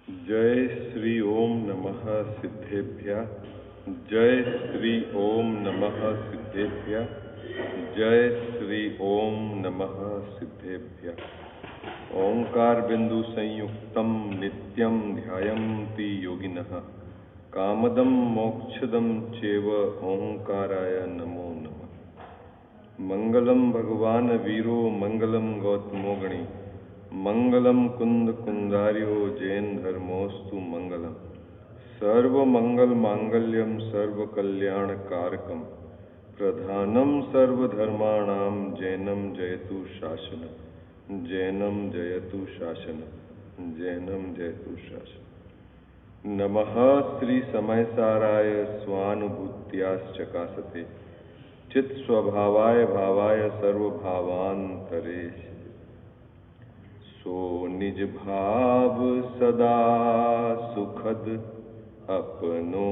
जय श्री ओम नमः सिद्धेभ्यः। जय श्री ओम नमः सिद्धेभ्यः। जय श्री ओम नमः सिद्धेभ्यः। ओंकार बिंदु संयुक्तम नित्यं ध्यायन्ति योगिनः। कामदं मोक्षदं चैव ओंकाराय नमो नमः। मंगलम भगवान वीरो मंगलम गौतमो गणी। मंगलम कुंद कुंदार्यो जैन धर्मोस्तु मंगलम। सर्व मंगल मांगल्यम सर्व कल्याण कारकम। प्रधानम सर्वधर्माणां जैनम जयतु शासनम। जैनम जयतु शासनम। जैनम जयतु शासनम। नमः श्री समयसाराय स्वानुभूत्याश्चकासते। चित् स्वभावाय भावाय सर्वभावांतरे। सो निज भाव सदा सुखद अपनो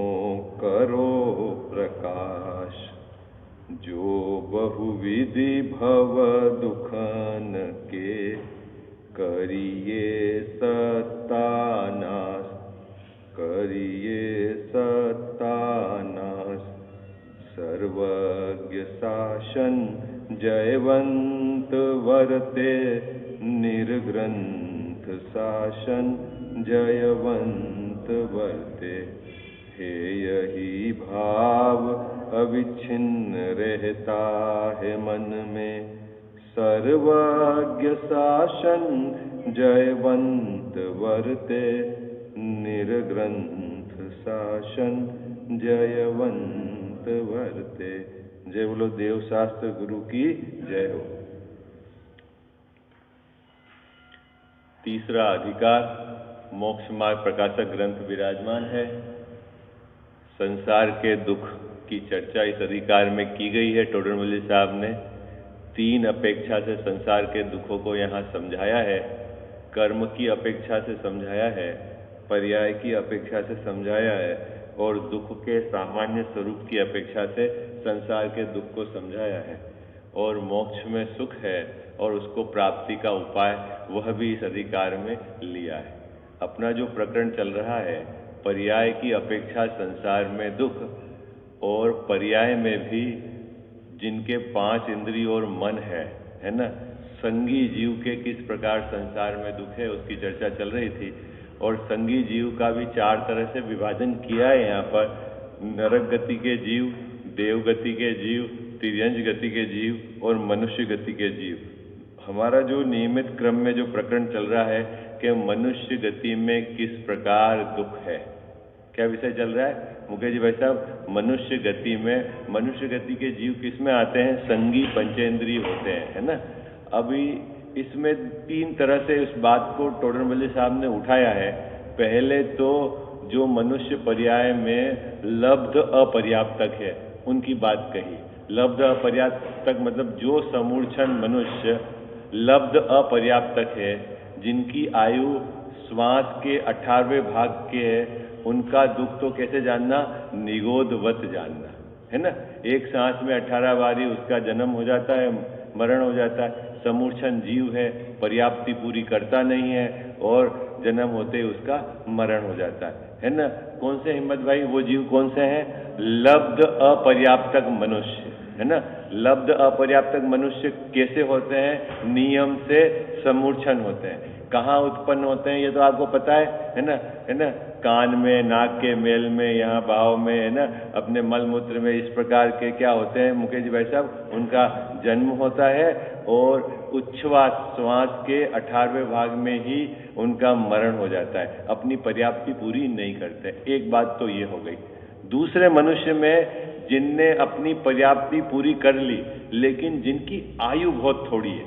करो प्रकाश। जो बहुविधि भव दुखन के करिए सत्तानाश। करिए सत्तानाश। सर्वज्ञ शासन जयवंत वरते। निर्ग्रंथ शासन जयवंत वर्ते। हे यही भाव अविच्छिन्न रहता है मन में। सर्वज्ञ शासन जयवंत वर्ते। निर्ग्रंथ शासन जयवंत वर्ते। जय बोलो देव शास्त्र गुरु की जय हो। तीसरा अधिकार मोक्ष मार्ग प्रकाशक ग्रंथ विराजमान है। संसार के दुख की चर्चा इस अधिकार में की गई है। टोडरमल्ली साहब ने 3 अपेक्षा से संसार के दुखों को यहाँ समझाया है। कर्म की अपेक्षा से समझाया है, पर्याय की अपेक्षा से समझाया है और दुख के सामान्य स्वरूप की अपेक्षा से संसार के दुख को समझाया है। और मोक्ष में सुख है और उसको प्राप्ति का उपाय वह भी इस अधिकार में लिया है। अपना जो प्रकरण चल रहा है, पर्याय की अपेक्षा संसार में दुख और पर्याय में भी जिनके 5 इंद्रिय और मन है ना, संगी जीव के किस प्रकार संसार में दुख है उसकी चर्चा चल रही थी। और संगी जीव का भी 4 तरह से विभाजन किया है यहाँ पर। नरक गति के जीव, देव गति के जीव, तिर्यंज गति के जीव और मनुष्य गति के जीव। हमारा जो नियमित क्रम में जो प्रकरण चल रहा है कि मनुष्य गति में किस प्रकार दुख है। क्या विषय चल रहा है मुकेश जी भाई साहब? मनुष्य गति में, मनुष्य गति के जीव किस में आते हैं? संगी पंचेंद्रिय होते हैं, है ना। अभी इसमें 3 तरह से इस बात को टोडरमल्ली साहब ने उठाया है। पहले तो जो मनुष्य पर्याय में लब्ध अपर्याप्तक है उनकी बात कही। लब्ध अपर्याप्तक मतलब जो समूढ़ मनुष्य लब्ध अपर्याप्तक है, जिनकी आयु श्वास के 18वें भाग के है, उनका दुख तो कैसे जानना? निगोदवत जानना, है ना। एक सांस में 18 बारी उसका जन्म हो जाता है, मरण हो जाता है। समूर्छन जीव है, पर्याप्ति पूरी करता नहीं है और जन्म होते ही उसका मरण हो जाता है ना। कौन से हिम्मत भाई वो जीव कौन से हैं? लब्ध अपर्याप्तक मनुष्य, है ना। लब्ध अपर्याप्तक मनुष्य कैसे होते हैं? नियम से समूर्छन होते हैं। कहाँ उत्पन्न होते हैं ये तो आपको पता है ना, है ना। कान में, नाक के मेल में, यहाँ भाव में, है ना, अपने मल मूत्र में, इस प्रकार के क्या होते हैं मुकेश जी भाई साहब? उनका जन्म होता है और उच्छ्वास श्वास के 18वें भाग में ही उनका मरण हो जाता है। अपनी पर्याप्ति पूरी नहीं करते। एक बात तो ये हो गई। दूसरे मनुष्य में जिनने अपनी पर्याप्ति पूरी कर ली लेकिन जिनकी आयु बहुत थोड़ी है,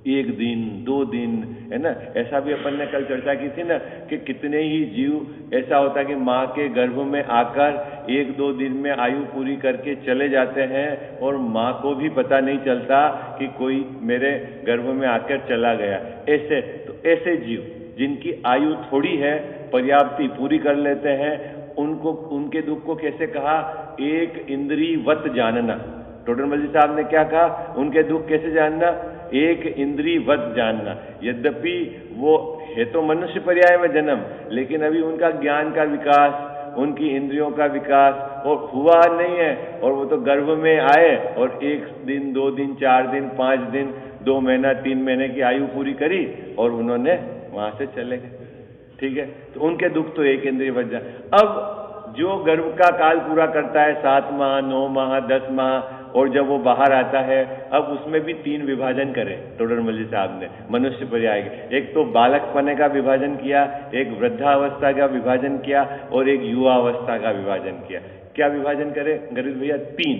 1 दिन 2 दिन, है ना। ऐसा भी अपन ने कल चर्चा की थी ना कि कितने ही जीव ऐसा होता है कि माँ के गर्भ में आकर 1-2 दिन में आयु पूरी करके चले जाते हैं और माँ को भी पता नहीं चलता कि कोई मेरे गर्भ में आकर चला गया। ऐसे जीव जिनकी आयु थोड़ी है, पर्याप्ति पूरी कर लेते हैं, उनको, उनके दुख को कैसे कहा? एक इंद्रियवत जानना। टोडरमल्ली साहब ने क्या कहा? उनके दुख कैसे जानना? एक इंद्रियवत जानना। यद्यपि वो है तो मनुष्य पर्याय में जन्म, लेकिन अभी उनका ज्ञान का विकास, उनकी इंद्रियों का विकास और हुआ नहीं है, और वो तो गर्भ में आए और 1 दिन 2 दिन 4 दिन 5 दिन 2 महीना 3 महीने की आयु पूरी करी और उन्होंने वहां से चले गए। ठीक है, तो उनके दुख तो एक इंद्रिय बच जाए। अब जो गर्भ का काल पूरा करता है 7 माह 9 माह 10 माह, और जब वो बाहर आता है, अब उसमें भी 3 विभाजन करे टोडरमल जी साहब ने मनुष्य पर्याय के। एक तो बालक पने का विभाजन किया, एक वृद्धावस्था का विभाजन किया और एक युवा अवस्था का विभाजन किया। क्या विभाजन करे गरीब भैया? 3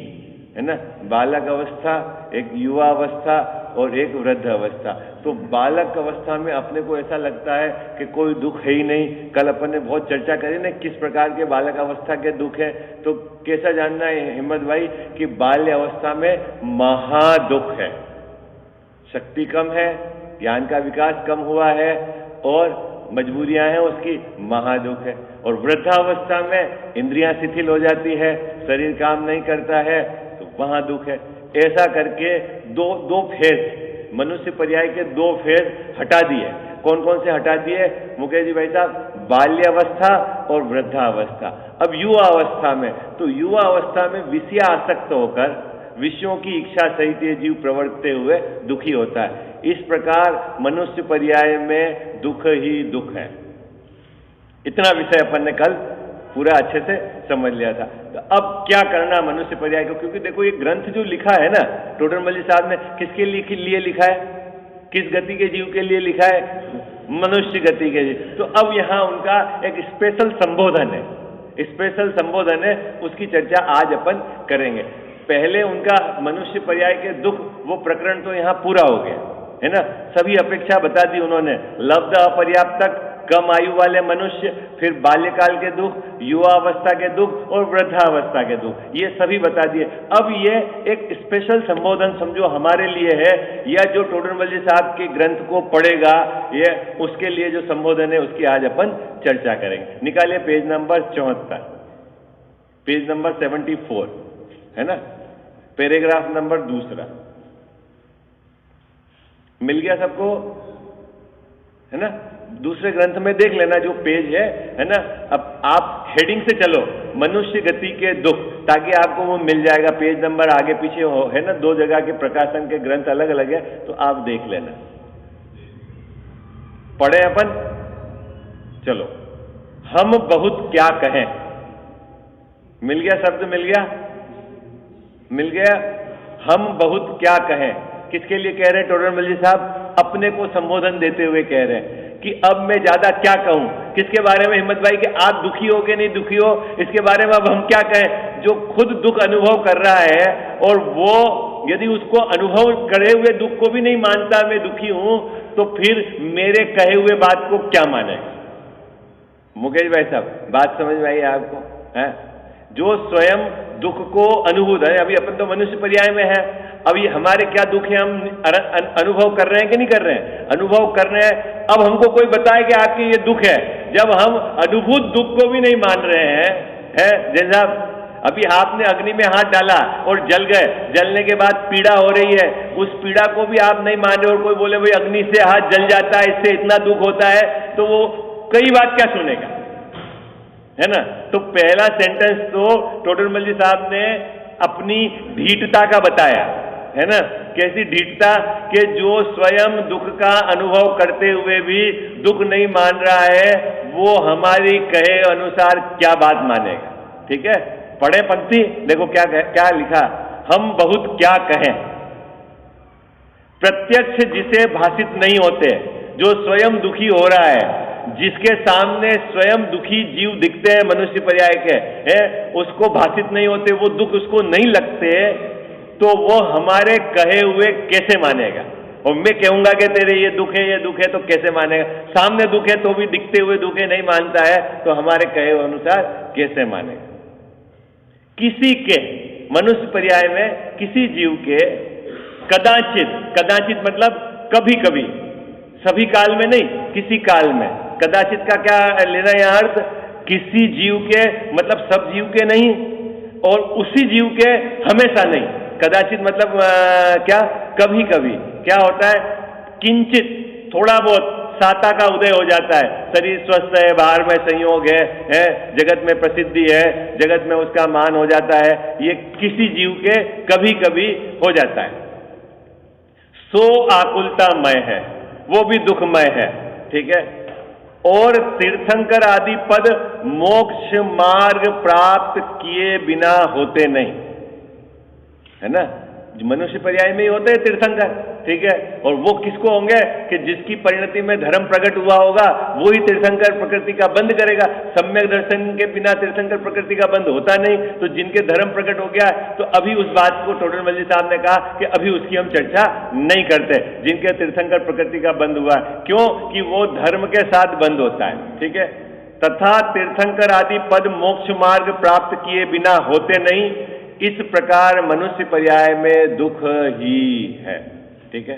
है ना, बालक अवस्था, एक युवा अवस्था और एक वृद्ध अवस्था। तो बालक अवस्था में अपने को ऐसा लगता है कि कोई दुख है ही नहीं। कल अपन ने बहुत चर्चा करी ना किस प्रकार के बालक अवस्था के दुख है। तो कैसा जानना है हिम्मत भाई कि बाल्य अवस्था में महादुख है, शक्ति कम है, ज्ञान का विकास कम हुआ है और मजबूरियां हैं उसकी, महादुख है। और वृद्धावस्था में इंद्रियां शिथिल हो जाती है, शरीर काम नहीं करता है, तो वहां दुख है। ऐसा करके दो फेज मनुष्य पर्याय के 2 फेज हटा दिए। कौन कौन से हटा दिए मुकेश जी भाई साहब? बाल्यावस्था और वृद्धावस्था। अब युवा अवस्था में, तो युवा अवस्था में विषय आसक्त होकर विषयों की इच्छा सहित ये जीव प्रवर्तते हुए दुखी होता है। इस प्रकार मनुष्य पर्याय में दुख ही दुख है। इतना विषय अपन ने कल पूरा अच्छे से समझ लिया था। तो अब क्या करना मनुष्य पर्याय को? क्योंकि देखो ये ग्रंथ जो लिखा है ना टोडरमल जी साहब ने, किसके लिए लिखा है? किस गति के जीव के लिए लिखा है? मनुष्य गति के जीव। तो अब यहां उनका एक स्पेशल संबोधन है, स्पेशल संबोधन है, उसकी चर्चा आज अपन करेंगे। पहले उनका मनुष्य पर्याय के दुख वो प्रकरण तो यहां पूरा हो गया है ना, सभी अपेक्षा बता दी उन्होंने। लब्ध अपर्याप्तक, कम आयु वाले मनुष्य, फिर बाल्यकाल के दुख, युवा अवस्था के दुख और वृद्धावस्था के दुख, ये सभी बता दिए। अब ये एक स्पेशल संबोधन समझो हमारे लिए है, या जो टोडरमल जी साहब के ग्रंथ को पढ़ेगा ये उसके लिए जो संबोधन है उसकी आज अपन चर्चा करेंगे। निकालिए पेज नंबर 74, पेज नंबर 74 है ना, पैराग्राफ नंबर 2 मिल गया सबको है ना? दूसरे ग्रंथ में देख लेना जो पेज है ना। अब आप हेडिंग से चलो, मनुष्य गति के दुख, ताकि आपको वो मिल जाएगा। पेज नंबर आगे पीछे हो है ना, 2 जगह के प्रकाशन के ग्रंथ अलग अलग है, तो आप देख लेना। पढ़े अपन, चलो। हम बहुत क्या कहें, मिल गया शब्द? मिल गया। हम बहुत क्या कहें, किसके लिए कह रहे हैं टोडरमल जी साहब? अपने को संबोधन देते हुए कह रहे हैं कि अब मैं ज्यादा क्या कहूं। किसके बारे में हिम्मत भाई? कि आप दुखी हो कि नहीं दुखी हो, इसके बारे में अब हम क्या कहें? जो खुद दुख अनुभव कर रहा है और वो यदि उसको अनुभव करे हुए दुख को भी नहीं मानता मैं दुखी हूं, तो फिर मेरे कहे हुए बात को क्या माने? मुकेश भाई साहब बात समझ में आई आपको? है जो स्वयं दुख को अनुभूत है। अभी अपन तो मनुष्य पर्याय में है, अभी हमारे क्या दुख है हम अनुभव कर रहे हैं कि नहीं कर रहे हैं? अनुभव कर रहे हैं। अब हमको कोई बताए कि आपके ये दुख है, जब हम अनुभूत दुख को भी नहीं मान रहे हैं। जैसा अभी आपने अग्नि में हाथ डाला और जल गए, जलने के बाद पीड़ा हो रही है, उस पीड़ा को भी आप नहीं मान रहे, और कोई बोले भाई अग्नि से हाथ जल जाता है, इससे इतना दुख होता है, तो वो कई बात क्या सुनेगा, है ना? तो पहला सेंटेंस तो टोडरमल जी साहब ने अपनी ढीठता का बताया है ना। कैसी ढीठता? कि जो स्वयं दुख का अनुभव करते हुए भी दुख नहीं मान रहा है, वो हमारी कहे अनुसार क्या बात मानेगा? ठीक है, पढ़े पंक्ति, देखो क्या लिखा। हम बहुत क्या कहें, प्रत्यक्ष जिसे भाषित नहीं होते, जो स्वयं दुखी हो रहा है, जिसके सामने स्वयं दुखी जीव दिखते हैं मनुष्य पर्याय के है, उसको भाषित नहीं होते, वो दुख उसको नहीं लगते, तो वो हमारे कहे हुए कैसे मानेगा? और मैं कहूंगा कि तेरे ये दुख है तो कैसे मानेगा? सामने दुख है तो भी दिखते हुए दुख है नहीं मानता है, तो हमारे कहे हुए अनुसार कैसे मानेगा? किसी के मनुष्य पर्याय में किसी जीव के कदाचित मतलब कभी कभी, सभी काल में नहीं, किसी काल में। कदाचित का क्या लेना यह अर्थ? किसी जीव के मतलब सब जीव के नहीं, और उसी जीव के हमेशा नहीं। कदाचित मतलब क्या? कभी कभी। क्या होता है? किंचित, थोड़ा बहुत, साता का उदय हो जाता है। शरीर स्वस्थ है, बाहर में संयोग है, जगत में प्रसिद्धि है, जगत में उसका मान हो जाता है। ये किसी जीव के कभी कभी हो जाता है। सो आकुलतामय है, वो भी दुखमय है, ठीक है। और तीर्थंकर आदि पद मोक्ष मार्ग प्राप्त किए बिना होते नहीं, है ना। मनुष्य पर्याय में ही होते हैं तीर्थंकर, ठीक है। और वो किसको होंगे कि जिसकी परिणति में धर्म प्रकट हुआ होगा, वो ही तीर्थंकर प्रकृति का बंध करेगा। सम्यक दर्शन के बिना तीर्थंकर प्रकृति का बंध होता नहीं। तो जिनके धर्म प्रकट हो गया, तो अभी उस बात को टोडरमल जी साहब ने कहा कि अभी उसकी हम चर्चा नहीं करते, जिनके तीर्थंकर प्रकृति का बंध हुआ। क्यों कि वो धर्म के साथ बंध होता है, ठीक है। तथा तीर्थंकर आदि पद मोक्ष मार्ग प्राप्त किए बिना होते नहीं, इस प्रकार मनुष्य पर्याय में दुख ही है, ठीक है।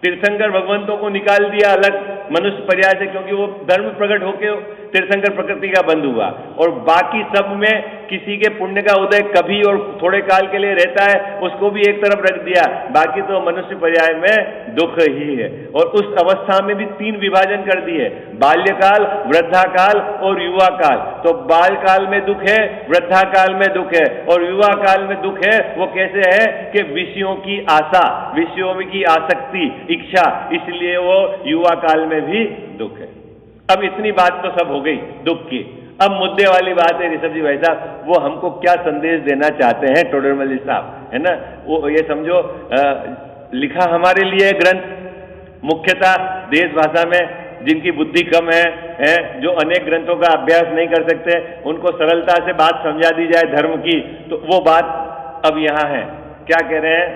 तीर्थंकर भगवंतों को निकाल दिया अलग मनुष्य पर्याय से, क्योंकि वो धर्म प्रकट होके तीर्थंकर प्रकृति का बंध हुआ। और बाकी सब में किसी के पुण्य का उदय कभी और थोड़े काल के लिए रहता है, उसको भी एक तरफ रख दिया। बाकी तो मनुष्य पर्याय में दुख ही है। और उस अवस्था में भी 3 विभाजन कर दिए, बाल्यकाल, वृद्धाकाल और युवा काल। तो बाल काल में दुख है, वृद्धा काल में दुख है, और युवा काल में दुख है। वो कैसे है कि विषयों की आशा, विषयों की आसक्ति, इच्छा, इसलिए वो युवा काल में भी दुख है। अब इतनी बात तो सब हो गई दुख की। अब मुद्दे वाली बात है ऋषभ जी भाई साहब, वो हमको क्या संदेश देना चाहते हैं टोडरमल जी साहब, है ना। वो ये समझो लिखा हमारे लिए ग्रंथ मुख्यतः देश भाषा में, जिनकी बुद्धि कम है, जो अनेक ग्रंथों का अभ्यास नहीं कर सकते, उनको सरलता से बात समझा दी जाए धर्म की, तो वो बात अब यहां है। क्या कह रहे हैं?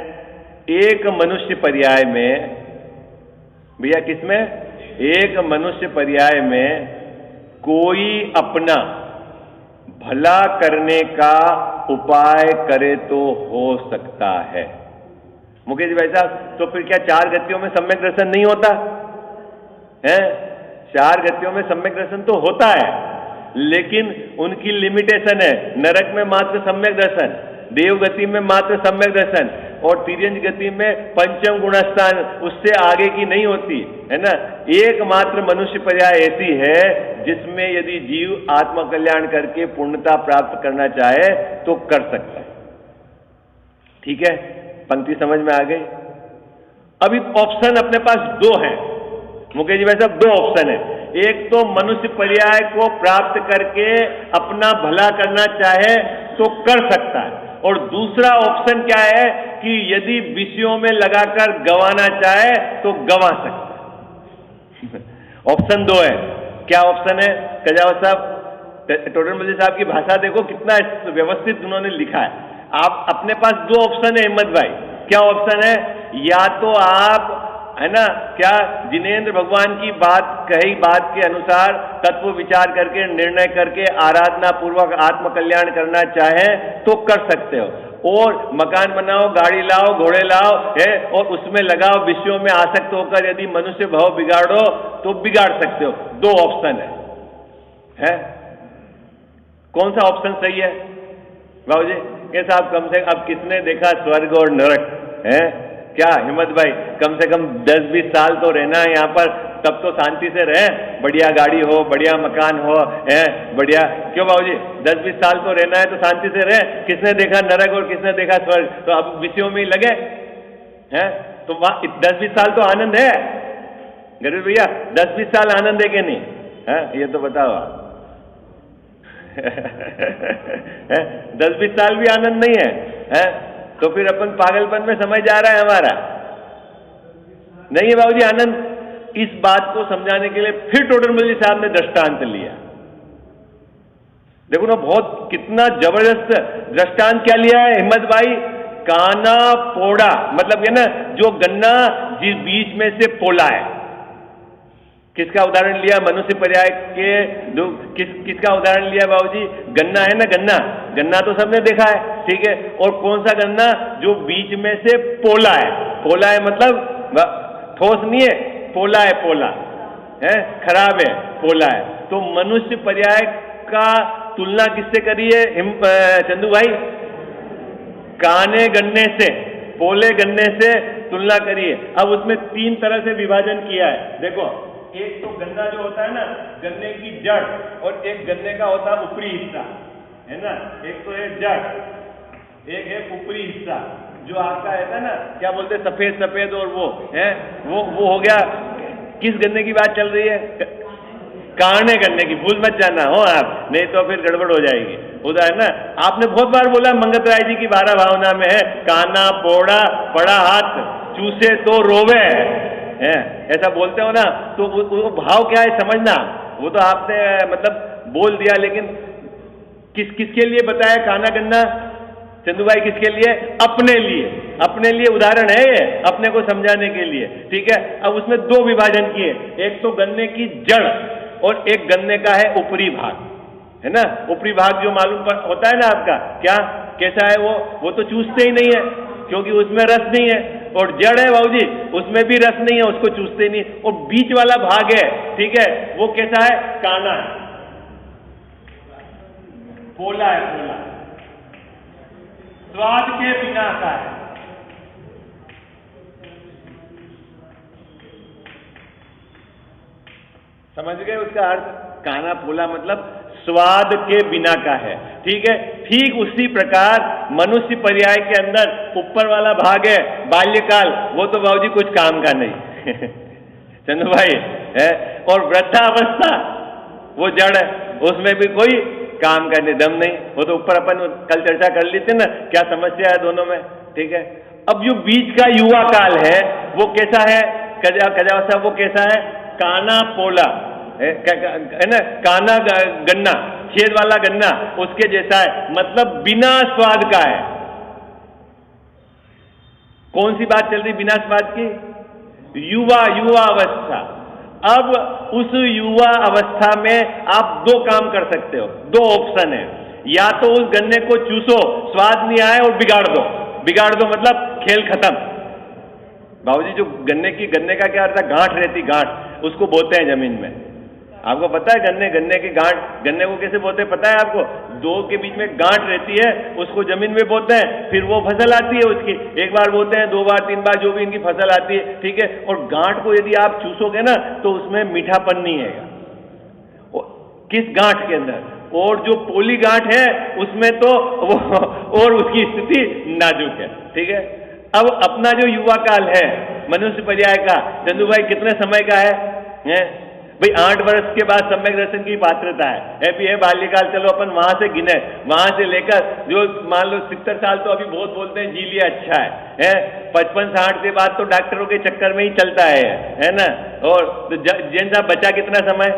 एक मनुष्य पर्याय में, भैया किसमें? एक मनुष्य पर्याय में कोई अपना भला करने का उपाय करे तो हो सकता है। मुकेश जी भाई साहब, तो फिर क्या 4 गतियों में सम्यक दर्शन नहीं होता है? 4 गतियों में सम्यक दर्शन तो होता है, लेकिन उनकी लिमिटेशन है। नरक में मात्र सम्यक दर्शन, देव गति में मात्र सम्यक दर्शन, और तिर्यंज गति में पंचम गुणस्थान, उससे आगे की नहीं होती, है ना। एकमात्र मनुष्य पर्याय ऐसी है जिसमें यदि जीव आत्मकल्याण करके पूर्णता प्राप्त करना चाहे तो कर सकता है, ठीक है। पंक्ति समझ में आ गई? अभी ऑप्शन अपने पास 2 हैं मुकेश जी भाई साहब, 2 ऑप्शन है। एक तो मनुष्य पर्याय को प्राप्त करके अपना भला करना चाहे तो कर सकता है, और दूसरा ऑप्शन क्या है कि यदि विषयों में लगाकर गंवाना चाहे तो गंवा सकता है। ऑप्शन 2 है। क्या ऑप्शन है कजावत साहब? टोडरमल जी साहब की भाषा देखो कितना व्यवस्थित उन्होंने लिखा है। आप अपने पास 2 ऑप्शन है हिम्मत भाई। क्या ऑप्शन है? या तो आप, है ना, क्या जिनेंद्र भगवान की कही बात के अनुसार तत्व विचार करके निर्णय करके आराधना पूर्वक आत्मकल्याण करना चाहे तो कर सकते हो, और मकान बनाओ, गाड़ी लाओ, घोड़े लाओ, है, और उसमें लगाओ, विषयों में आसक्त होकर यदि मनुष्य भाव बिगाड़ो तो बिगाड़ सकते हो। 2 ऑप्शन है? कौन सा ऑप्शन सही है बाबू जी? ये साहब कम से अब किसने देखा स्वर्ग और नरक है? क्या हिम्मत भाई, कम से कम 10-20 साल तो रहना है यहाँ पर, तब तो शांति से रहे, बढ़िया गाड़ी हो, बढ़िया मकान हो, है बढ़िया। क्यों बाबूजी? 10-20 साल तो रहना है तो शांति से रहे। किसने देखा नरक और किसने देखा स्वर्ग? तो अब विषयों में ही लगे हैं, तो वहां 10-20 साल तो आनंद है गरीब भैया, 10-20 साल आनंद है कि नहीं है? ये तो बताओ। 10-20 साल भी आनंद नहीं है? तो फिर अपन पागलपन में समय जा रहा है हमारा, नहीं है बाबूजी आनंद। इस बात को समझाने के लिए फिर टोडरमल जी साहब ने दृष्टांत लिया। देखो ना, बहुत कितना जबरदस्त दृष्टांत क्या लिया है हिम्मत भाई? काना पोड़ा, मतलब ये ना, जो गन्ना जिस बीच में से पोला है। किसका उदाहरण लिया? मनुष्य पर्याय के किसका उदाहरण लिया बाबूजी? गन्ना है ना, गन्ना तो सबने देखा है, ठीक है। और कौन सा गन्ना? जो बीच में से पोला है। पोला है मतलब ठोस नहीं है, पोला है, खराब है, पोला है। तो मनुष्य पर्याय का तुलना किससे करी है चंदू भाई? काने गन्ने से, पोले गन्ने से तुलना करिए। अब उसमें 3 तरह से विभाजन किया है। देखो, एक तो गन्ना जो होता है ना, गन्ने की जड़, और एक गन्ने का होता है ऊपरी हिस्सा, है ना। एक तो है जड़, एक है ऊपरी हिस्सा, जो आपका है ना, क्या बोलते हैं, सफेद सफेद, और वो है, वो हो गया। किस गन्ने की बात चल रही है? काने गन्ने की, भूल मत जाना हो आप, नहीं तो फिर गड़बड़ हो जाएगी। होता है ना, आपने बहुत बार बोला, मंगत राय जी की 12 भावना में है, काना पोड़ा पड़ा हाथ चूसे तो रोवे है, ऐसा बोलते हो ना। तो वो भाव क्या है समझना, वो तो आपने मतलब बोल दिया, लेकिन किसके लिए बताया काना गन्ना चंदू भाई? किसके लिए? अपने लिए, अपने लिए उदाहरण है ये, अपने को समझाने के लिए, ठीक है। अब उसमें 2 विभाजन किए, एक तो गन्ने की जड़ और एक गन्ने का है ऊपरी भाग, है ना। ऊपरी भाग जो मालूम होता है ना आपका, क्या कैसा है वो तो चूसते ही नहीं है, क्योंकि उसमें रस नहीं है। और जड़ है बाबूजी, उसमें भी रस नहीं है, उसको चूसते नहीं। और बीच वाला भाग है, ठीक है, वो कैसा है? काना है, पोला है, पोला, स्वाद के बिना का है। समझ गए उसका अर्थ? काना पोला मतलब स्वाद के बिना का है, ठीक है। ठीक उसी प्रकार मनुष्य पर्याय के अंदर ऊपर वाला भाग है बाल्यकाल, वो तो बाबूजी कुछ काम का नहीं चंदू भाई है। और वृद्धावस्था वो जड़ है, उसमें भी कोई काम का दम नहीं, वो तो ऊपर अपन कल चर्चा कर ली थी ना, क्या समस्या है दोनों में, ठीक है। अब जो बीच का युवा काल है वो कैसा है? कजावस्था वो कैसा है? काना पोला है ना, काना गन्ना, छेद वाला गन्ना उसके जैसा है, मतलब बिना स्वाद का है। कौन सी बात चल रही बिना स्वाद की? युवा अवस्था। अब उस युवा अवस्था में आप 2 काम कर सकते हो, 2 ऑप्शन है। या तो उस गन्ने को चूसो, स्वाद नहीं आए, और बिगाड़ दो मतलब खेल खत्म। बाबूजी जो गन्ने का क्या अर्थ है? गांठ रहती, गांठ, उसको बोते हैं जमीन में। आपको पता है गन्ने की गांठ, गन्ने को कैसे बोते हैं पता है आपको? 2 के बीच में गांठ रहती है, उसको जमीन में बोते हैं, फिर वो फसल आती है उसकी, 1 बार बोते हैं, 2 बार 3 बार, जो भी इनकी फसल आती है, ठीक है। और गांठ को यदि आप चूसोगे ना तो उसमें मीठापन नहीं है, किस गांठ के अंदर। और जो पोली गांठ है उसमें तो वो और उसकी स्थिति नाजुक है, ठीक है। अब अपना जो युवा काल है मनुष्य पर्याय का, चंदू भाई कितने समय का है? भाई 8 वर्ष के बाद सम्यक दर्शन की पात्रता है भी है बाल्यकाल। चलो अपन वहां से गिने, वहां से लेकर जो मान लो 70 साल तो अभी बहुत बोलते हैं जी लिया, अच्छा है 55-60 के बाद तो डॉक्टरों के चक्कर में ही चलता है ना। और तो जैन साहब बचा कितना समय?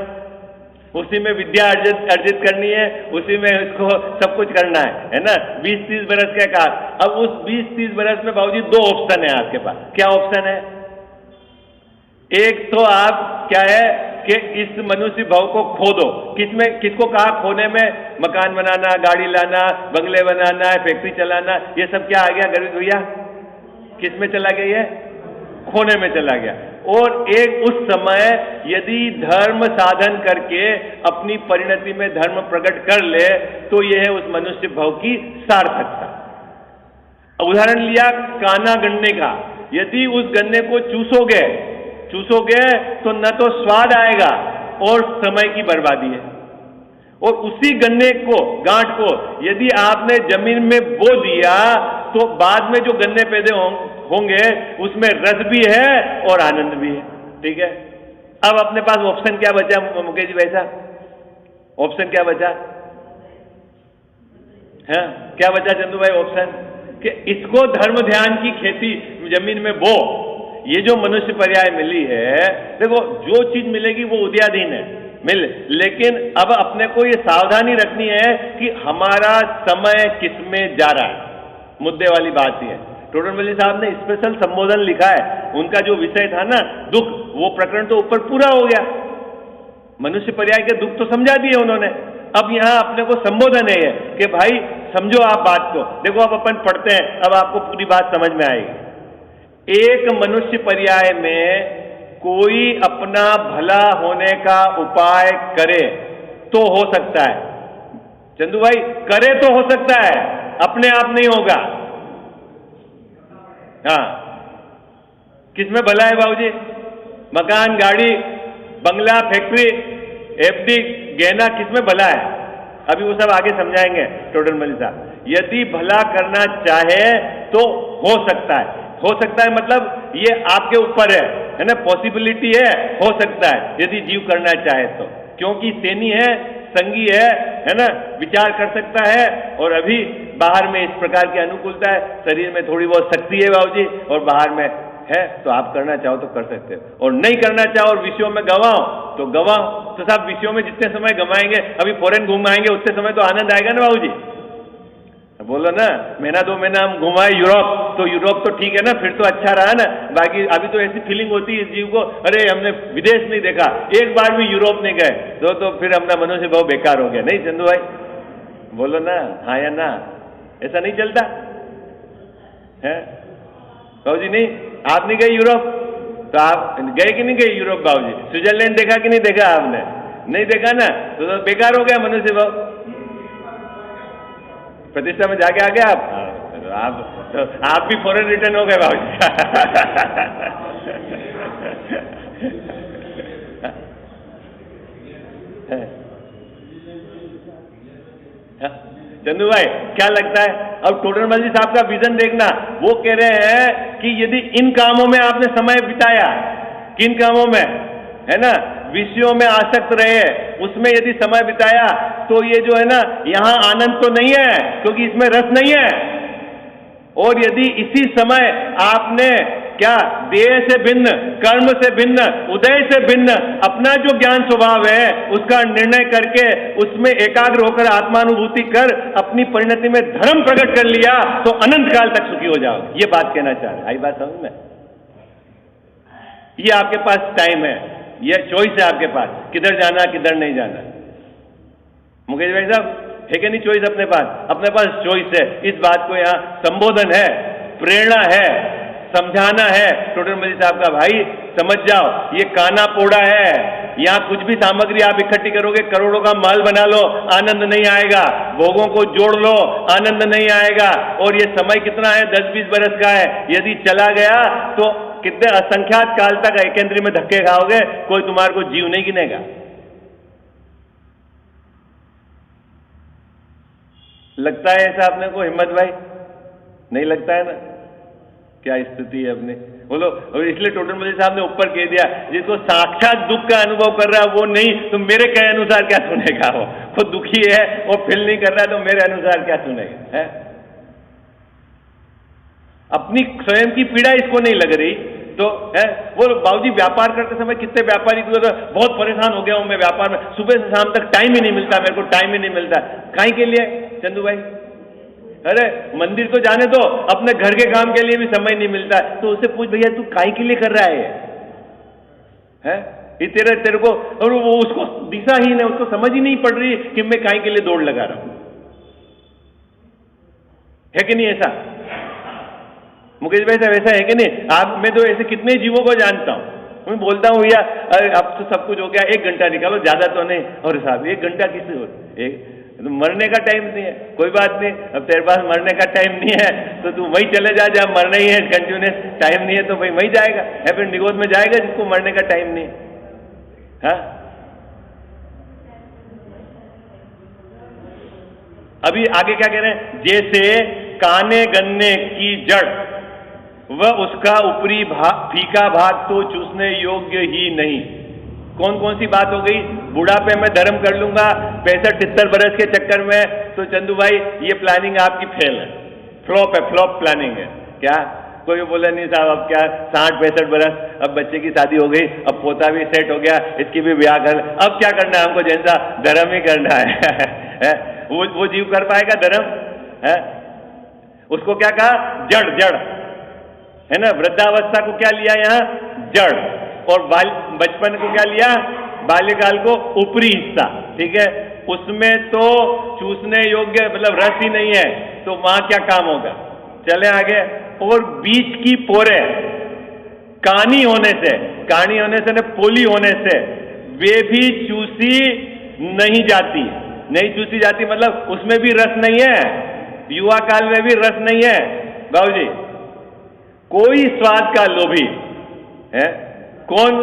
उसी में विद्या अर्जित करनी है, उसी में उसको सब कुछ करना है ना। 20-30 बरस का काल। अब उस 20-30 बरस में बाबूजी 2 ऑप्शन है आपके पास। क्या ऑप्शन है? एक तो आप क्या है कि इस मनुष्य भाव को खो दो। किसको कहा खोने में? मकान बनाना, गाड़ी लाना, बंगले बनाना, फैक्ट्री चलाना, ये सब क्या आ गया गर्वित भैया? किस में चला गया? ये खोने में चला गया। और एक उस समय यदि धर्म साधन करके अपनी परिणति में धर्म प्रकट कर ले तो यह है उस मनुष्य भाव की सार्थकता। उदाहरण लिया काना गन्ने का, यदि उस गन्ने को चूसोगे तो न तो स्वाद आएगा और समय की बर्बादी है। और उसी गन्ने को, गांठ को यदि आपने जमीन में बो दिया तो बाद में जो गन्ने पैदा होंगे उसमें रस भी है और आनंद भी है, ठीक है। अब अपने पास ऑप्शन क्या बचा मुकेश जी वैसा? ऑप्शन क्या बचा है? क्या बचा चंदू भाई ऑप्शन? कि इसको धर्म ध्यान की खेती जमीन में बो। ये जो मनुष्य पर्याय मिली है, देखो जो चीज मिलेगी वो उदयाधीन है, लेकिन अब अपने को ये सावधानी रखनी है कि हमारा समय किसमें जा रहा है। मुद्दे वाली बात ही है। टोडरमल साहब ने स्पेशल संबोधन लिखा है, उनका जो विषय था ना दुख, वो प्रकरण तो ऊपर पूरा हो गया। मनुष्य पर्याय के दुख तो समझा दिए उन्होंने। अब यहां अपने को संबोधन है कि भाई समझो आप बात को। देखो अब अपन पढ़ते हैं, अब आपको पूरी बात समझ में आएगी। एक मनुष्य पर्याय में कोई अपना भला होने का उपाय करे तो हो सकता है, चंदू भाई, करे तो हो सकता है, अपने आप नहीं होगा। हाँ, किसमें भला है बाबूजी? मकान, गाड़ी, बंगला, फैक्ट्री, एफडी, गहना किसमें भला है? अभी वो सब आगे समझाएंगे टोडर मल्लिक साहब। यदि भला करना चाहे तो हो सकता है। हो सकता है मतलब ये आपके ऊपर है ना, पॉसिबिलिटी हो सकता है यदि जीव करना चाहे तो, क्योंकि सैनी है, संगी है ना, विचार कर सकता है। और अभी बाहर में इस प्रकार की अनुकूलता है, शरीर में थोड़ी बहुत शक्ति है बाबूजी, और बाहर में है, तो आप करना चाहो तो कर सकते हो, और नहीं करना चाहो और विषयों में गवाओ तो गवाओ। तो साहब विषयों में जितने समय गवाएंगे, अभी फॉरेन घुमाएंगे, उतने समय तो आनंद आएगा ना बाबूजी। बोलो ना, महीना 2 महीना हम घुमाए यूरोप, तो यूरोप तो ठीक है ना, फिर तो अच्छा रहा ना। बाकी अभी तो ऐसी फीलिंग होती है इस जीव को, अरे हमने विदेश नहीं देखा, एक बार भी यूरोप नहीं गए, तो फिर अपना मनुष्य भाव बेकार हो गया। नहीं चंदू भाई, बोलो ना, हाँ या ना? ऐसा नहीं चलता है बाबूजी? नहीं, आप नहीं गए यूरोप, तो आप गए कि नहीं गए यूरोप बाबूजी? स्विट्जरलैंड देखा कि नहीं देखा आपने? नहीं देखा ना, तो बेकार हो गया मनुष्य भाव। प्रतिष्ठा में जाके आ गए आप भी फॉरेन रिटर्न हो गए बाबूजी। चंदू भाई क्या लगता है? अब टोडर मल्लिक साहब का विजन देखना, वो कह रहे हैं कि यदि इन कामों में आपने समय बिताया, किन कामों में, है ना, विषयों में आसक्त रहे, उसमें यदि समय बिताया, तो ये जो है ना, यहां आनंद तो नहीं है क्योंकि इसमें रस नहीं है। और यदि इसी समय आपने क्या देह से भिन्न, कर्म से भिन्न, उदय से भिन्न अपना जो ज्ञान स्वभाव है उसका निर्णय करके उसमें एकाग्र होकर आत्मानुभूति कर अपनी परिणति में धर्म प्रकट कर लिया, तो अनंत काल तक सुखी हो जाओ। ये बात कहना चाह रहे। आई बात समझ में? ये आपके पास टाइम है, ये चॉइस है आपके पास, किधर जाना किधर नहीं जाना। मुकेश भाई साहब, है कि नहीं चॉइस अपने पास? अपने पास चॉइस है। इस बात को यहां संबोधन है, प्रेरणा है, समझाना है टोडर मल्लिक साहब का, भाई समझ जाओ, ये काना पोड़ा है। यहां कुछ भी सामग्री आप इकट्ठी करोगे, करोड़ों का माल बना लो, आनंद नहीं आएगा। भोगों को जोड़ लो, आनंद नहीं आएगा। और ये समय कितना है? 10-20 बरस का है। यदि चला गया तो कितने असंख्यात काल तक एकेंद्री में धक्के खाओगे, कोई तुम्हारे को जीव नहीं गिनेगा। लगता है ऐसा अपने को हिम्मत भाई? नहीं लगता है ना? क्या स्थिति है अपनी, बोलो। और इसलिए टोडर मल्लिक साहब ने ऊपर कह दिया, जिसको साक्षात दुख का अनुभव कर रहा है वो नहीं, तो मेरे कहे अनुसार क्या सुनेगा? वो दुखी है, वो फील नहीं कर रहा है, तो मेरे अनुसार क्या सुनेगा? है अपनी स्वयं की पीड़ा इसको नहीं लग रही, तो है वो बाबूजी व्यापार करते समय कितने व्यापारी को बहुत परेशान हो गया हूं मैं व्यापार में, सुबह से शाम तक टाइम ही नहीं मिलता, मेरे को टाइम ही नहीं मिलता। काहे के लिए चंदू भाई? अरे मंदिर तो जाने दो, अपने घर के काम के लिए भी समय नहीं मिलता। तो उससे पूछ, भैया तू काहे के लिए कर रहा है? ये तेरे को, और वो उसको दिशाहीन है, उसको समझ ही नहीं पड़ रही कि मैं काहे के लिए दौड़ लगा रहा हूं। है कि नहीं ऐसा मुकेश भाई साहब? ऐसा है कि नहीं? आप, मैं तो ऐसे कितने जीवों को जानता हूं, मैं बोलता हूं भैया अब तो सब कुछ हो गया, 1 घंटा निकालो, ज्यादा तो नहीं। और साहब 1 घंटा किससे हो? तो मरने का टाइम नहीं है, कोई बात नहीं, अब तेरे पास मरने का टाइम नहीं है तो तू वहीं चले जा, जहां मरना ही है, कंटिन्यूस टाइम नहीं है तो भाई वहीं जाएगा, या फिर निगोद में जाएगा जिसको मरने का टाइम नहीं है। हाँ, अभी आगे क्या कह रहे हैं? जैसे काने गन्ने की जड़, वह उसका ऊपरी भाग, फीका भाग तो चूसने योग्य ही नहीं। कौन कौन सी बात हो गई? बुढ़ापे में धर्म कर लूंगा 65-70 बरस के चक्कर में, तो चंदू भाई ये प्लानिंग आपकी फेल है, फ्लॉप है, फ्लॉप प्लानिंग है। क्या कोई बोला नहीं साहब, अब क्या 60-65 बरस, अब बच्चे की शादी हो गई, अब पोता भी सेट हो गया, इसकी भी ब्याह कर, अब क्या करना है हमको? जैसा धर्म ही करना है। वो जीव कर पाएगा धर्म? है उसको क्या कहा? जड़, जड़ है ना। वृद्धावस्था को क्या लिया यहां? जड़। और बचपन को क्या लिया? बाल्यकाल को ऊपरी हिस्सा, ठीक है। उसमें तो चूसने योग्य मतलब रस ही नहीं है, तो वहां क्या काम होगा? चले आगे। और बीच की पोरे कानी होने से ना, पोली होने से वे भी चूसी नहीं जाती, नहीं चूसी जाती, मतलब उसमें भी रस नहीं है, युवा काल में भी रस नहीं है बाबूजी। कोई स्वाद का लोभी है कौन?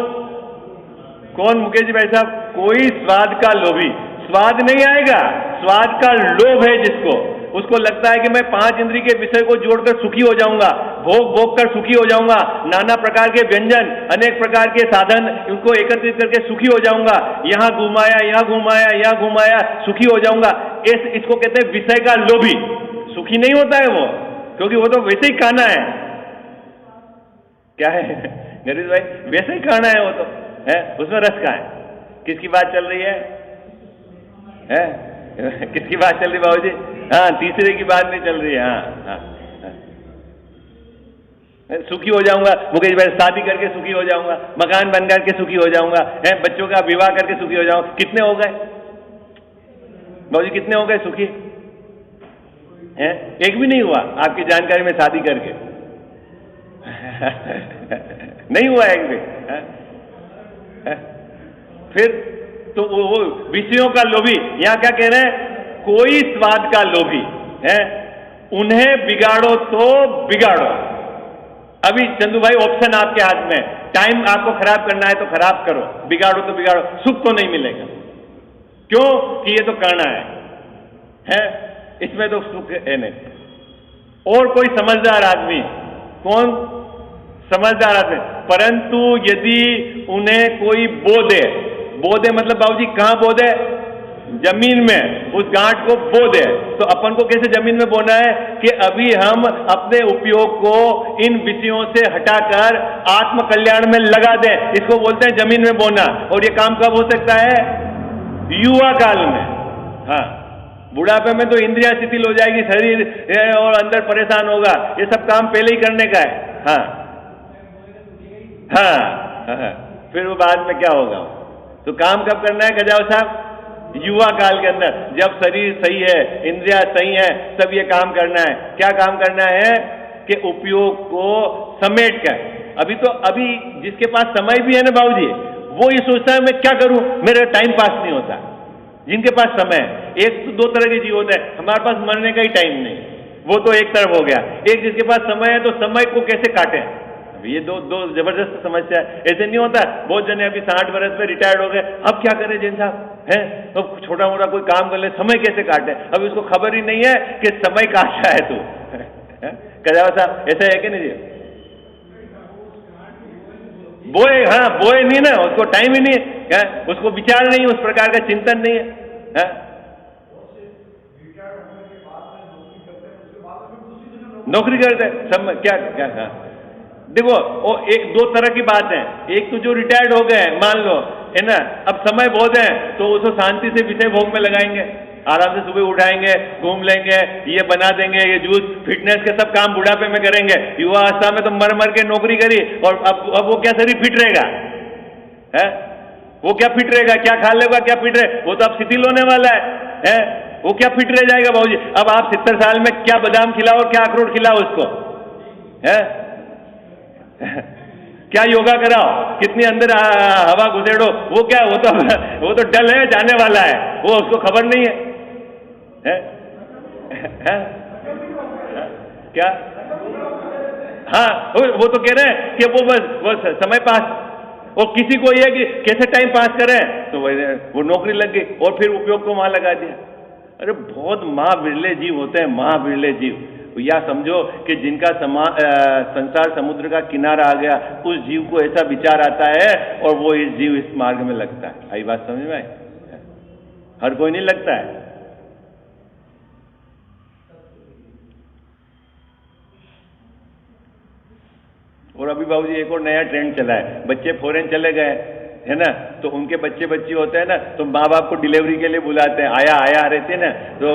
कौन मुकेश भाई साहब? कोई स्वाद का लोभी, स्वाद नहीं आएगा, स्वाद का लोभ है जिसको, उसको लगता है कि मैं 5 इंद्रिय के विषय को जोड़कर सुखी हो जाऊंगा, भोग भोग कर सुखी हो जाऊंगा, नाना प्रकार के व्यंजन, अनेक प्रकार के साधन, उनको एकत्रित करके सुखी हो जाऊंगा, यहां घुमाया, यहां घुमाया, यहां घुमाया, सुखी हो जाऊंगा। इसको कहते हैं विषय का लोभी। सुखी नहीं होता है वो, क्योंकि वो तो वैसे ही खाना है। क्या है गणेश भाई? वैसे ही खाना है वो तो है, उसमें रस का है। किसकी बात चल रही है? किसकी बात चल रही बाबूजी? हाँ, तीसरे की बात नहीं चल रही है। हाँ, हाँ, हाँ। सुखी हो जाऊंगा मुकेश भाई, शादी करके सुखी हो जाऊंगा, मकान बन करके सुखी हो जाऊंगा, है बच्चों का विवाह करके सुखी हो जाऊंगा। कितने हो गए बाबूजी? कितने हो गए सुखी? है एक भी नहीं हुआ आपकी जानकारी में शादी करके? नहीं हुआ एक भी। फिर तो वो विषयों का लोभी, यहां क्या कह रहे हैं? कोई स्वाद का लोभी है, उन्हें बिगाड़ो तो बिगाड़ो। अभी चंदू भाई ऑप्शन आपके हाथ में, टाइम आपको खराब करना है तो खराब करो, बिगाड़ो तो बिगाड़ो, सुख तो नहीं मिलेगा। क्यों? कि ये तो करना है, इसमें तो सुख है नहीं। और कोई समझदार आदमी, कौन समझदार आदमी? परंतु यदि उन्हें कोई बो दे मतलब बाबूजी कहां बो दे? जमीन में, उस गांठ को बो दे। तो अपन को कैसे जमीन में बोना है? कि अभी हम अपने उपयोग को इन विषयों से हटाकर आत्म कल्याण में लगा दें, इसको बोलते हैं जमीन में बोना। और ये काम कब हो सकता है? युवा काल में। हाँ, बुढ़ापे में तो इंद्रियां शिथिल हो जाएगी, शरीर और अंदर परेशान होगा, ये सब काम पहले ही करने का है। हाँ हाँ, हाँ। फिर वो बाद में क्या होगा? तो काम कब करना है गजाव साहब? युवा काल के अंदर, जब शरीर सही है, इंद्रियां सही है, तब ये काम करना है। क्या काम करना है? कि उपयोग को समेट कर। अभी जिसके पास समय भी है ना बाबूजी, वो ये सोचता है मैं क्या करूं, मेरा टाइम पास नहीं होता। जिनके पास समय, एक तो 2 तरह के जीव होते हैं, हमारे पास मरने का ही टाइम नहीं, वो तो एक तरफ हो गया। एक जिसके पास समय है तो समय को कैसे काटें, ये दो जबरदस्त समस्या है। ऐसे नहीं होता, बहुत जने अभी 60 वर्ष में रिटायर्ड हो गए, अब क्या करें जैन साहब है, तो छोटा मोटा कोई काम कर ले, समय कैसे काटे? अब इसको खबर ही नहीं है कि समय काटा है तू। कजावा साहब ऐसा है कि नहीं जी? बोए, हाँ बोए नहीं ना, उसको टाइम ही नहीं है, उसको विचार नहीं, उस प्रकार का चिंतन नहीं है। नौकरी करते सब क्या क्या? हाँ देखो, वो 1-2 तरह की बात है। एक तो जो रिटायर्ड हो गए मान लो, है ना, अब समय बहुत है तो उसको शांति से विषय भोग में लगाएंगे, आराम से सुबह उठाएंगे, घूम लेंगे, ये बना देंगे, ये जूस फिटनेस के सब काम बुढ़ापे में करेंगे। युवा अवस्था में तो मर मर के नौकरी करी, और अब वो क्या शरीर फिट रहेगा? है वो क्या फिट रहेगा? क्या खा लेगा? क्या फिट रहे? वो तो अब शिथिल होने वाला है, वो क्या फिट रह जाएगा बाबूजी? अब आप 70 साल में क्या बादाम खिलाओ और क्या अखरोट खिलाओ उसको, है? क्या योगा कराओ, कितनी अंदर हवा घुसेड़ो, वो क्या, वो तो डल है, जाने वाला है, वो उसको खबर नहीं है? क्या? हाँ, वो तो कह रहे हैं कि वो समय पास, और किसी को ये कि कैसे टाइम पास करें, तो वो नौकरी लग गई और फिर उपयोग को वहां लगा दिया। अरे बहुत महाबिरले जीव होते हैं, महाबिरले जीव। या समझो कि जिनका संसार समुद्र का किनारा आ गया, उस जीव को ऐसा विचार आता है और वो इस जीव इस मार्ग में लगता है। आई बात समझ में आई? हर कोई नहीं लगता है। और अभी बाबूजी एक और नया ट्रेंड चला है, बच्चे फॉरेन चले गए है ना, तो उनके बच्चे बच्ची होते हैं ना, तो माँ बाप को डिलीवरी के लिए बुलाते हैं, आया रहते हैं ना, तो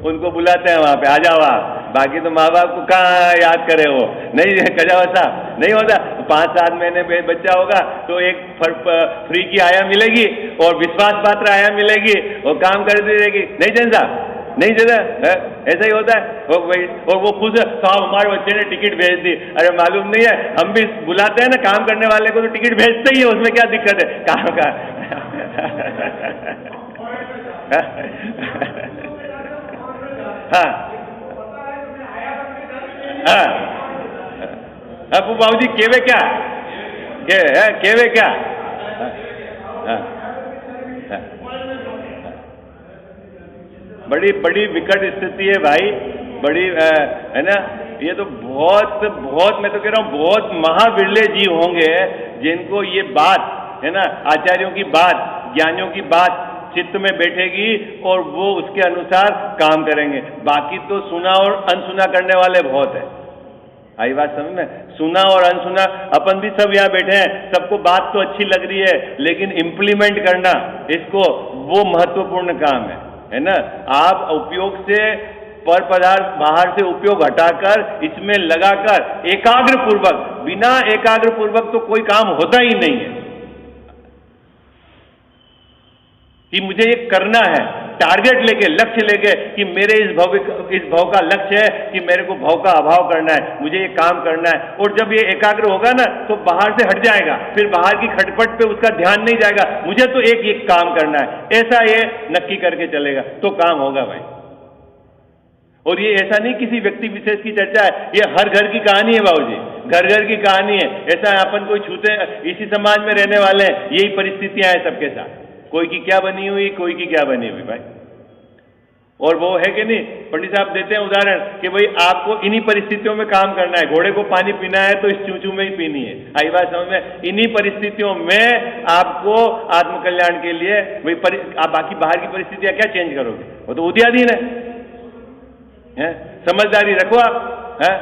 उनको बुलाते हैं वहां पे, आ जाओ आप। बाकी तो माँ बाप को कहाँ याद करे, वो नहीं कजा वैसा नहीं होता। 5-7 महीने में बच्चा होगा तो एक फ्री की आया मिलेगी और विश्वास पात्र आया मिलेगी और काम करती रहेगी। नहीं जनता नहीं जरा ऐसा ही होता है। और वो खुश है, साहब हमारे बच्चे ने टिकट भेज दी। अरे मालूम नहीं है, हम भी बुलाते हैं ना काम करने वाले को, तो टिकट भेजते ही है, उसमें क्या दिक्कत है काम का? हाँ हाँ, अब बाबूजी केवे क्या केवे क्या? हाँ, हाँ। बड़ी बड़ी विकट स्थिति है भाई, बड़ी है ना। ये तो बहुत बहुत, मैं तो कह रहा हूं बहुत महाविरले जीव होंगे जिनको ये बात है ना, आचार्यों की बात, ज्ञानियों की बात चित्त में बैठेगी और वो उसके अनुसार काम करेंगे। बाकी तो सुना और अनसुना करने वाले बहुत है। आई बात समझ में? सुना और अनसुना, अपन भी सब यहाँ बैठे हैं, सबको बात तो अच्छी लग रही है, लेकिन इंप्लीमेंट करना इसको, वो महत्वपूर्ण काम है ना। आप उपयोग से पर पदार्थ बाहर से उपयोग हटाकर इसमें लगाकर एकाग्र पूर्वक, बिना एकाग्र पूर्वक तो कोई काम होता ही नहीं है कि मुझे ये करना है, टारगेट लेके, लक्ष्य लेके कि मेरे इस भव का लक्ष्य है कि मेरे को भव का अभाव करना है, मुझे ये काम करना है। और जब ये एकाग्र होगा ना तो बाहर से हट जाएगा, फिर बाहर की खटपट पे उसका ध्यान नहीं जाएगा, मुझे तो एक काम करना है, ऐसा ये नक्की करके चलेगा तो काम होगा भाई। और ये ऐसा नहीं किसी व्यक्ति विशेष की चर्चा है, ये हर घर की कहानी है बाबूजी, घर घर की कहानी है। ऐसा अपन कोई छूते, इसी समाज में रहने वाले हैं, यही परिस्थितियां हैं सबके साथ, कोई की क्या बनी हुई, कोई की क्या बनी हुई भाई। और वो है कि नहीं, पंडित साहब देते हैं उदाहरण कि भाई आपको इन्हीं परिस्थितियों में काम करना है, घोड़े को पानी पीना है तो इस चूचू में ही पीनी है। आई बात समझ में? इन्हीं परिस्थितियों में आपको आत्मकल्याण के लिए भाई आप बाकी बाहर की परिस्थितियां क्या चेंज करोगे, वो तो उद्याधीन है। समझदारी रखो आप, है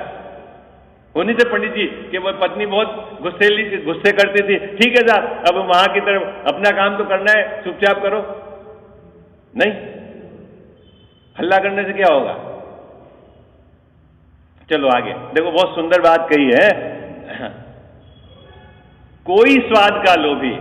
होनी से पंडित जी कि वो पत्नी बहुत गुस्से करती थी, ठीक है साहब, अब वहां की तरफ अपना काम तो करना है, चुपचाप करो। नहीं, हल्ला करने से क्या होगा? चलो आगे देखो, बहुत सुंदर बात कही है। कोई स्वाद का लोभी,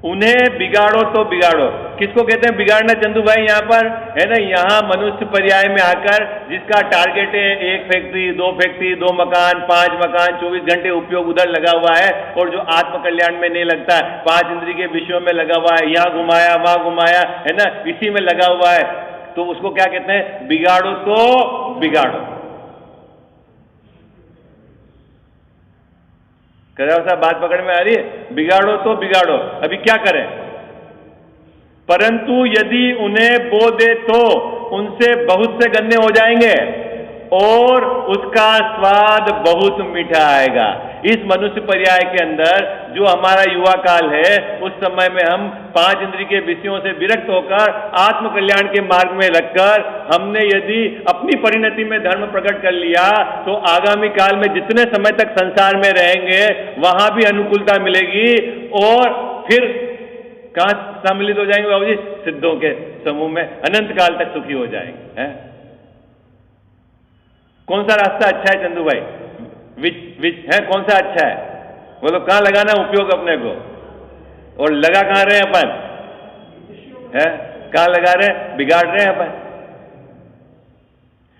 उन्हें बिगाड़ो तो बिगाड़ो। किसको कहते हैं बिगाड़ना चंदू भाई? यहां पर है ना, यहां मनुष्य पर्याय में आकर जिसका टारगेट है 1 फैक्ट्री, 2 फैक्ट्री, 2 मकान, 5 मकान, 24 घंटे उपयोग उधर लगा हुआ है, और जो आत्मकल्याण में नहीं लगता है, 5 इंद्रिय के विषयों में लगा हुआ है, यहां घुमाया वहां घुमाया, है ना, इसी में लगा हुआ है, तो उसको क्या कहते हैं? बिगाड़ो तो बिगाड़ो। साहब बात पकड़ में आ रही है? बिगाड़ो तो बिगाड़ो। अभी क्या करें? परंतु यदि उन्हें बो दे तो उनसे बहुत से गन्ने हो जाएंगे और उसका स्वाद बहुत मीठा आएगा। इस मनुष्य पर्याय के अंदर जो हमारा युवा काल है, उस समय में हम 5 इंद्रिय के विषयों से विरक्त होकर आत्मकल्याण के मार्ग में लगकर हमने यदि अपनी परिणति में धर्म प्रकट कर लिया, तो आगामी काल में जितने समय तक संसार में रहेंगे वहां भी अनुकूलता मिलेगी, और फिर कहां सम्मिलित हो जाएंगे बाबूजी? सिद्धों के समूह में अनंत काल तक सुखी हो जाएंगे। है कौन सा रास्ता अच्छा है चंदू भाई? विच है कौन सा अच्छा है? बोलो कहां लगाना उपयोग अपने को, और लगा कहां रहे अपन? है कहां लगा रहे? बिगाड़ रहे हैं अपन।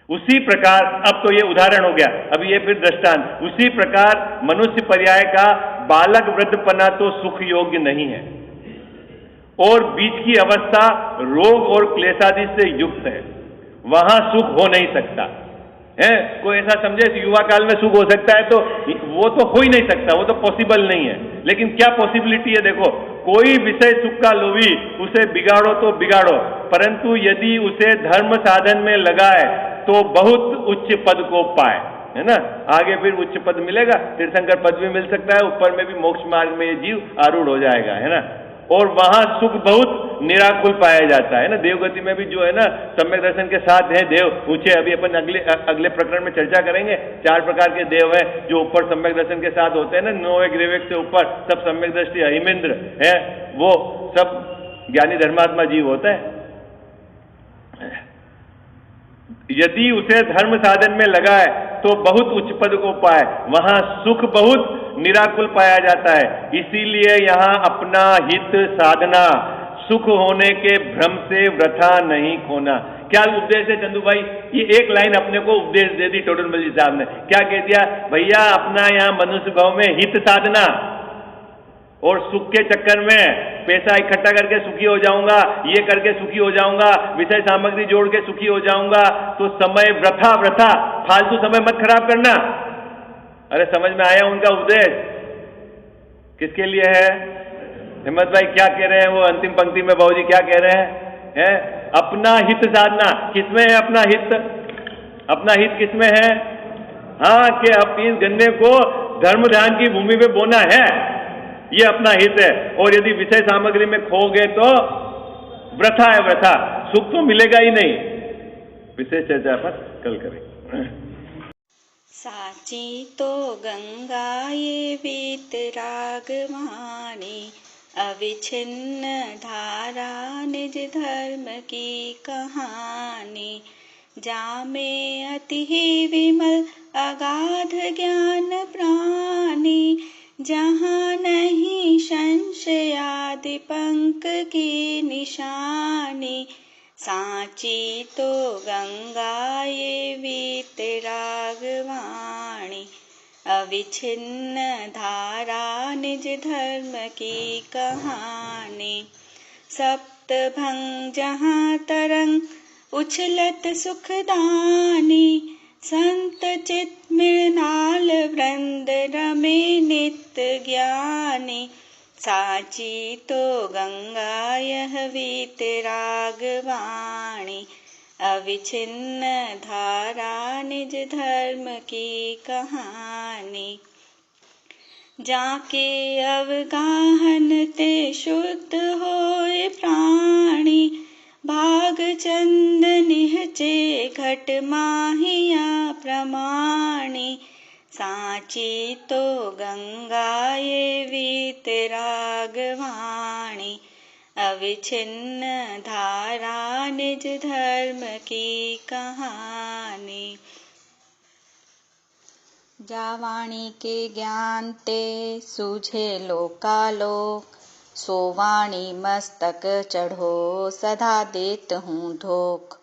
उसी प्रकार, अब तो ये उदाहरण हो गया, अब ये फिर दृष्टांत। उसी प्रकार मनुष्य पर्याय का बालक वृद्धपना तो सुख योग्य नहीं है, और बीच की अवस्था रोग और क्लेशादि से युक्त है, वहां सुख हो नहीं सकता है। कोई ऐसा समझे युवा काल में सुख हो सकता है, तो वो तो हो ही नहीं सकता, वो तो पॉसिबल नहीं है। लेकिन क्या पॉसिबिलिटी है? देखो, कोई विषय सुख का लोभी, उसे बिगाड़ो तो बिगाड़ो, परंतु यदि उसे धर्म साधन में लगाए तो बहुत उच्च पद को पाए, है ना। आगे फिर उच्च पद मिलेगा, तीर्थंकर पद भी मिल सकता है, ऊपर में भी मोक्ष मार्ग में ये जीव आरूढ़ हो जाएगा, है ना। और वहां सुख बहुत निराकुल पाया जाता है ना। देवगति में भी जो है ना, सम्यक दर्शन के साथ है देव ऊंचे, अभी अपन अगले प्रकरण में चर्चा करेंगे। 4 प्रकार के देव हैं जो ऊपर सम्यक दर्शन के साथ होते हैं ना, 9 ग्रेवेक से ऊपर सब सम्यक दृष्टि अहिमेंद्र है, वो सब ज्ञानी धर्मात्मा जीव होते हैं। यदि उसे धर्म साधन में लगाए तो बहुत उच्च पद को पाए, वहां सुख बहुत निराकुल पाया जाता है। इसीलिए यहां अपना हित साधना, सुख होने के भ्रम से वृथा नहीं खोना। क्या उपदेश है चंदू भाई? ये एक लाइन अपने को उपदेश दे दी टोडरमल जी साहब ने। क्या कह दिया? भैया अपना यहां मनुष्य भाव में हित साधना, और सुख के चक्कर में पैसा इकट्ठा करके सुखी हो जाऊंगा, ये करके सुखी हो जाऊंगा, विषय सामग्री जोड़ के सुखी हो जाऊंगा, तो समय वृथा फालतू समय मत खराब करना। अरे समझ में आया उनका उपदेश? किसके लिए है? हिम्मत भाई क्या कह रहे हैं? वो अंतिम पंक्ति में बाबूजी क्या कह रहे हैं? अपना हित साधना। किसमें है अपना हित? अपना हित किसमें है? हाँ, कि अपनी इस गन्ने को धर्म ध्यान की भूमि पे बोना है, ये अपना हित है। और यदि विषय सामग्री में खो गए तो वृथा है, वृथा, सुख तो मिलेगा ही नहीं। विशेष चर्चा पर कल करेंगे। साची तो गंगा ये वीतराग वाणी, अविच्छिन्न धारा निज धर्म की कहानी। जामे अति ही विमल अगाध ज्ञान प्राणी, जहाँ नहीं संशयादि पंक की निशानी। साची तो गंगा ये वीतराग वाणी, अविच्छिन्न धारा निज धर्म की कहानी। सप्तभंग जहाँ तरंग उछलत सुखदानी, संत चित मृणाल वृंद रमे नित्य ज्ञानी। साची तो गंगा यह वीतराग वाणी, अविच्छिन्न धारा निज धर्म की कहानी। जाके अवगाहन ते शुद्ध होए प्राणी, भाग चंद निहचे घट माहिया प्रमाणी। साची तो गंगा ये वीतराग वाणी, अविच्छिन्न धारा निज धर्म की कहानी। जा वाणी के ज्ञान ते सूझे लोकालोक, सो वाणी मस्तक चढ़ो सदा देत हूँ धोख।